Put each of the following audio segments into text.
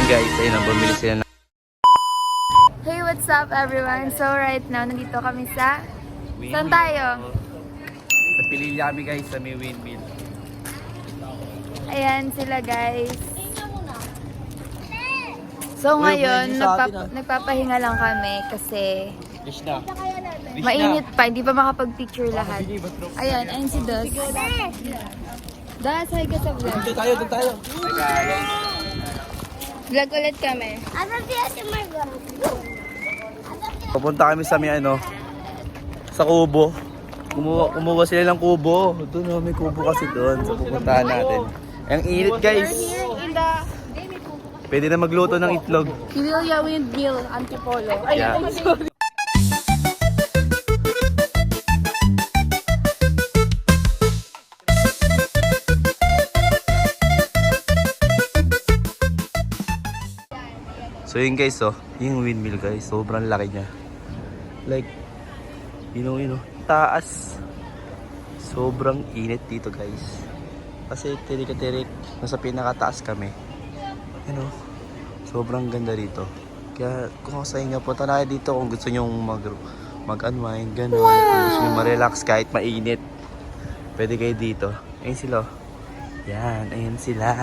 guys, ayun na, bumili sila na. Hey, what's up everyone? So right now, nandito kami sa... Saan tayo? Sa Pililya kami guys, sa may windmill. Ayan sila guys. So ngayon, nagpapahinga lang kami kasi mainit pa, hindi pa makapag-picture lahat. Ayan, ayun si Dos. Das, hi ka sa vlog. Doon tayo. Vlog ulit kami. Papunta kami sa may sa kubo. Kumuha sila ng kubo. Doon may kubo kasi doon. So pupuntahan natin. Ang init guys. Pwede na magluto ng itlog. Pililya Windmill, Antipolo. Yeah. Sorry. So yun guys, yung windmill guys, sobrang laki niya. Like, you know, taas. Sobrang init dito guys. Kasi tirik-tirik, nasa pinakataas kami. Sobrang ganda dito. Kaya kung sa inyo, punta na kayo dito kung gusto nyo mag-unwind, gano'n. Kung gusto nyo ma-relax kahit mainit, pwede kayo dito. Ayun sila. Yan, ayun sila.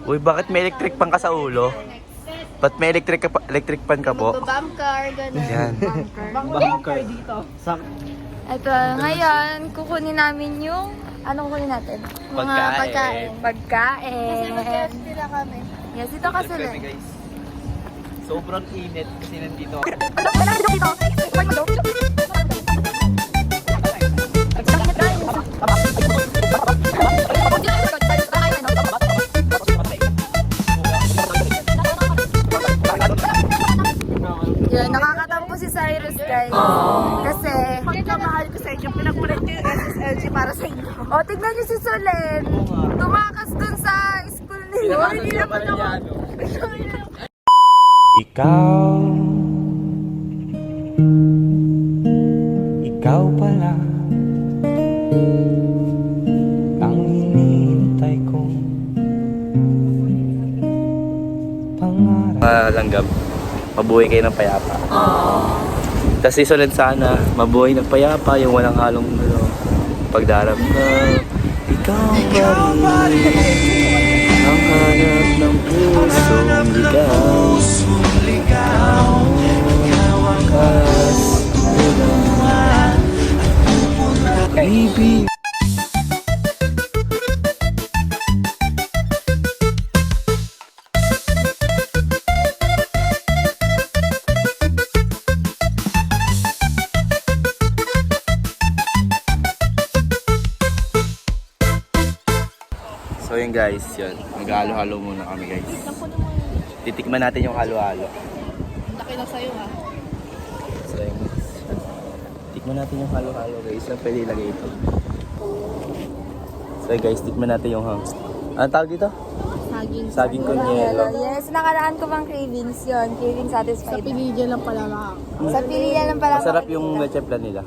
Uy, bakit may electric pan ka sa ulo? Ba't may electric pan ka po? Bump car, gano'n. Yan. Bump car dito. Ito, ngayon, kukunin namin yung... Anong kukunin natin? Pagkain. Pagkain. Kasi sila kami. Yes, ito kasi sila. Guys. Sobrang init kasi nandito. Yun, nakakatampo si Cyrus guys. Kasi pagkamahal ko sa inyo, pinagpalit ko yung SSLG para sa inyo. O, tignan niyo si Solen. Tumakas dun sa school nila. Hindi naman ako. Ikaw pala ang hinihintay kong pangarap. Langgam, mabuhay kayo ng payapa. Tapos isulat sana, mabuhay ng payapa, yung walang halong pagdarap na ikaw pa rin ang hanap ng pusong ligaw. Baby. So yun guys, yun. Mag-halo-halo muna kami guys. Titikman natin yung halo-halo. Laki na sa'yo ha. So yun guys. Tikman natin yung halo-halo guys. Saan pwede ilagay ito? So yun guys, tikman natin yung anong tawag dito? Saging con yelo. Yes, nakaraan ko bang cravings yun. Craving satisfied. Sa Pililya lang pala lang. Sa Pililya lang pala. Masarap yung leche plan nila.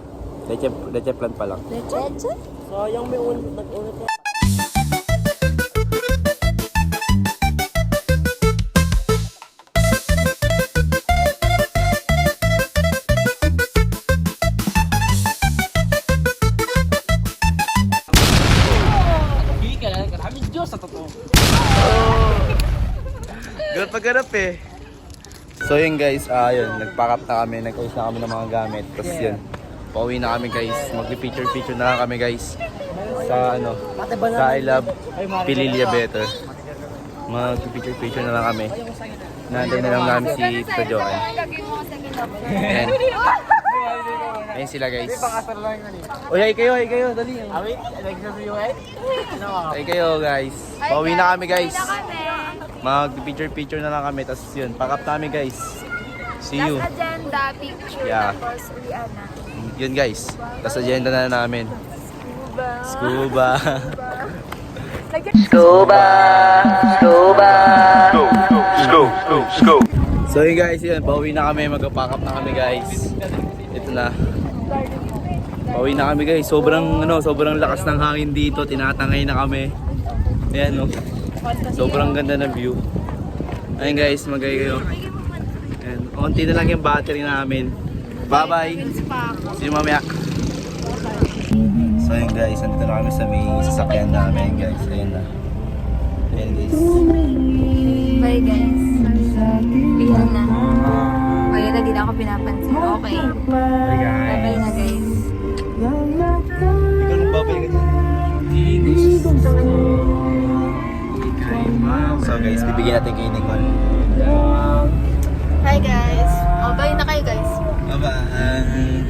Leche plan pa lang. Leche? Sayang may nag-unit na. Ganap eh. So yun guys, yun, nag-pack up na kami, nag-ayos na kami ng mga gamit. Tapos yun, pauwi na kami guys. Mag-picture na lang kami guys. Sa sa I Love Pililya Better. Mag-picture na lang kami. Nantay na lang namin si Tito Johan. Ayan. Ayan sila guys. Uy, hi kayo, dali. Hi kayo guys. Pauwi na kami guys. Mag-picture na lang kami. Tapos yun, pack up namin guys. See you. Last agenda, picture, Yeah. tapos uwian na. Yun guys. Tapos agenda na namin. Scuba. So yun guys, yun. Pauwi na kami. Mag-pack up na kami guys. Ito na. Pauwi na kami guys. Sobrang lakas ng hangin dito. Tinatangay na kami. Ayan Sobrang ganda ng view. Ayun guys, magay kayo. Ayan, konti na lang yung battery namin. Bye-bye. See you mamaya. So ayun guys, nandito na kami sa may sasakyan namin guys. Ayun na. Ayun guys. Bye guys. Bihan na. Ayun na, di na ako pinapansin. Okay. Bye guys. Bye na guys. Ikaw nang babay ka dyan. So guys, bibigyan natin kay Nicole. Hi guys. Oh, bye na kayo guys. Bye-bye.